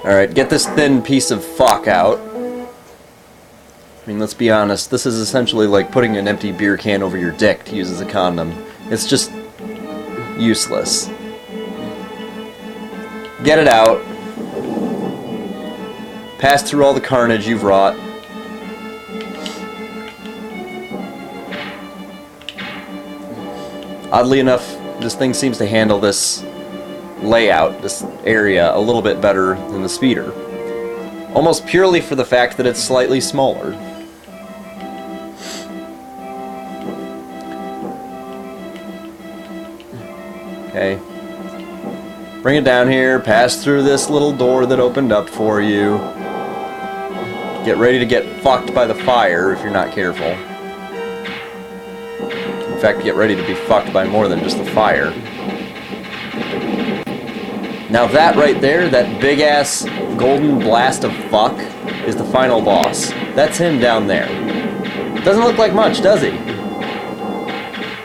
Alright, get this thin piece of fuck out. I mean, let's be honest, this is essentially like putting an empty beer can over your dick to use as a condom. It's just useless. Get it out. Pass through all the carnage you've wrought. Oddly enough, this thing seems to handle this layout, this area, a little bit better than the speeder. Almost purely for the fact that it's slightly smaller. Okay. Bring it down here, pass through this little door that opened up for you. Get ready to get fucked by the fire if you're not careful. In fact, get ready to be fucked by more than just the fire. Now that right there, that big-ass golden blast of fuck, is the final boss. That's him down there. Doesn't look like much, does he?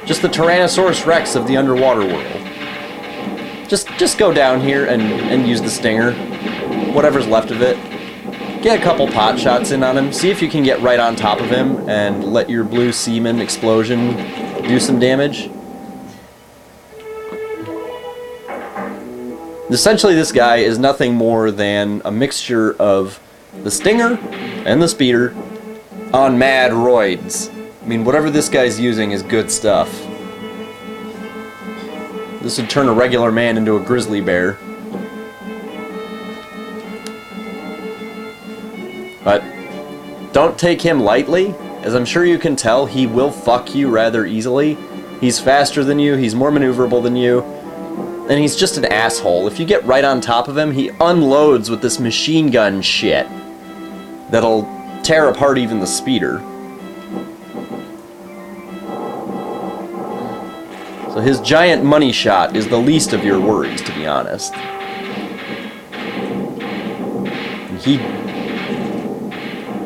Just the Tyrannosaurus Rex of the underwater world. Just go down here and use the stinger. Whatever's left of it. Get a couple pot shots in on him. See if you can get right on top of him and let your blue semen explosion do some damage. Essentially, this guy is nothing more than a mixture of the stinger and the speeder on mad roids. I mean, whatever this guy's using is good stuff. This would turn a regular man into a grizzly bear. But don't take him lightly. As I'm sure you can tell, he will fuck you rather easily. He's faster than you, he's more maneuverable than you, and he's just an asshole. If you get right on top of him, he unloads with this machine gun shit that'll tear apart even the speeder. So his giant money shot is the least of your worries, to be honest.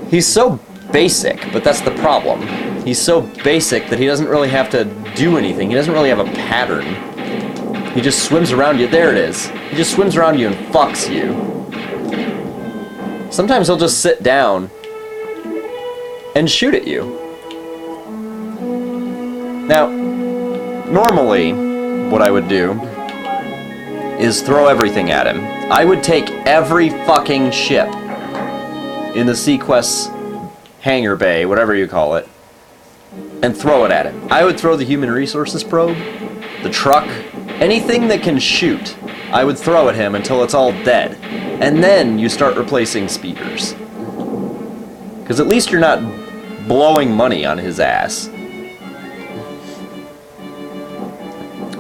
He's so basic, but that's the problem. He's so basic that he doesn't really have to do anything. He doesn't really have a pattern. He just swims around you. There it is. He just swims around you and fucks you. Sometimes he'll just sit down and shoot at you. Now, normally, what I would do is throw everything at him. I would take every fucking ship in the Seaquest hangar bay, whatever you call it, and throw it at him. I would throw the human resources probe, the truck, anything that can shoot, I would throw at him until it's all dead. And then you start replacing speeders. Because at least you're not blowing money on his ass.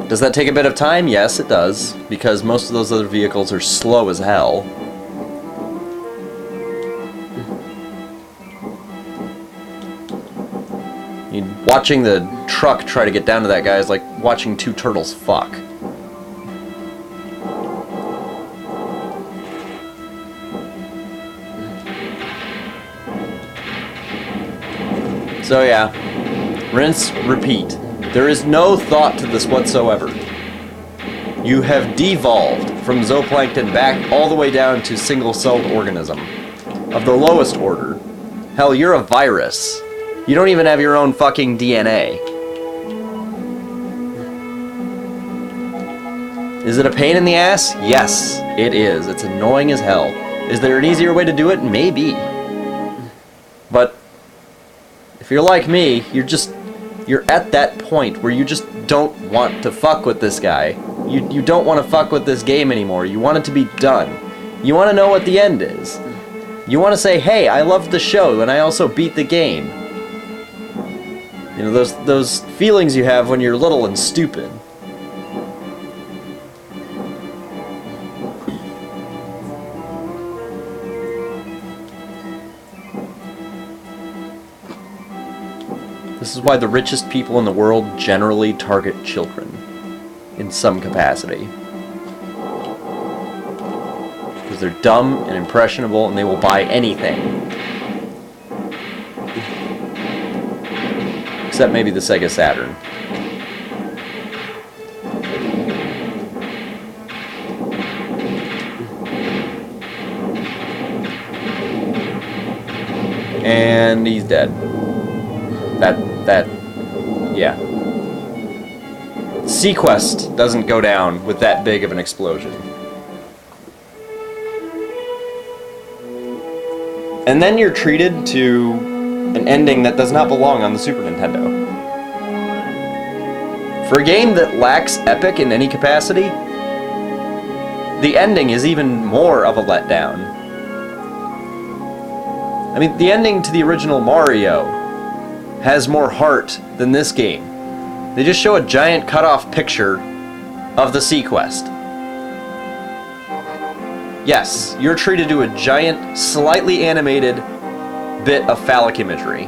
Does that take a bit of time? Yes, it does. Because most of those other vehicles are slow as hell. Watching the truck try to get down to that guy is like watching two turtles fuck. So yeah, rinse, repeat. There is no thought to this whatsoever. You have devolved from zooplankton back all the way down to single-celled organism of the lowest order. Hell, you're a virus. You don't even have your own fucking DNA. Is it a pain in the ass? Yes, it is. It's annoying as hell. Is there an easier way to do it? Maybe. But if you're like me, you're at that point where you just don't want to fuck with this guy. You don't want to fuck with this game anymore. You want it to be done. You want to know what the end is. You want to say, hey, I loved the show and I also beat the game. You know, those feelings you have when you're little and stupid. This is why the richest people in the world generally target children in some capacity. Because they're dumb and impressionable and they will buy anything. Except maybe the Sega Saturn. And he's dead. Yeah. Seaquest doesn't go down with that big of an explosion. And then you're treated to an ending that does not belong on the Super Nintendo. For a game that lacks epic in any capacity, the ending is even more of a letdown. I mean, the ending to the original Mario has more heart than this game. They just show a giant cut-off picture of the Seaquest. Yes, you're treated to a giant, slightly animated bit of phallic imagery.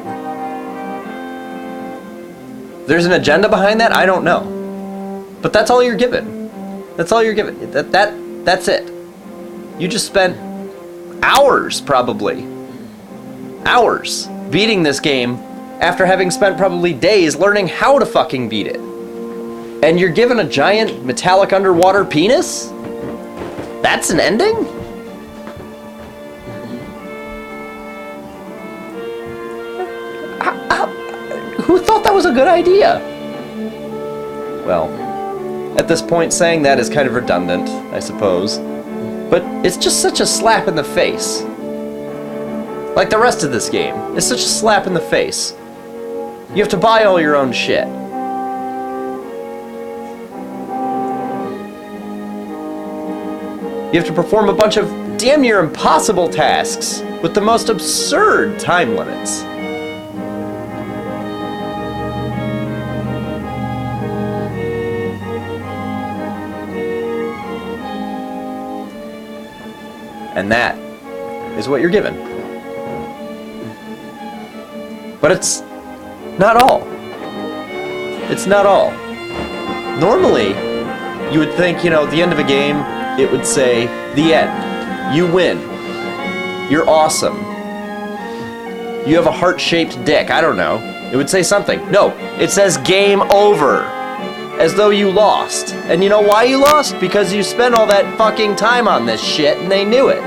There's an agenda behind that? I don't know. But that's all you're given. That's all you're given. That's it. You just spent hours, probably. Hours beating this game after having spent probably days learning how to fucking beat it. And you're given a giant metallic underwater penis? That's an ending? Who thought that was a good idea? Well, at this point, saying that is kind of redundant, I suppose. But it's just such a slap in the face. Like the rest of this game, it's such a slap in the face. You have to buy all your own shit. You have to perform a bunch of damn near impossible tasks with the most absurd time limits. And that is what you're given. But it's not all. It's not all. Normally, you would think, at the end of a game, it would say, the end. You win. You're awesome. You have a heart-shaped dick. I don't know. It would say something. No, it says game over. As though you lost. And you know why you lost? Because you spent all that fucking time on this shit and they knew it.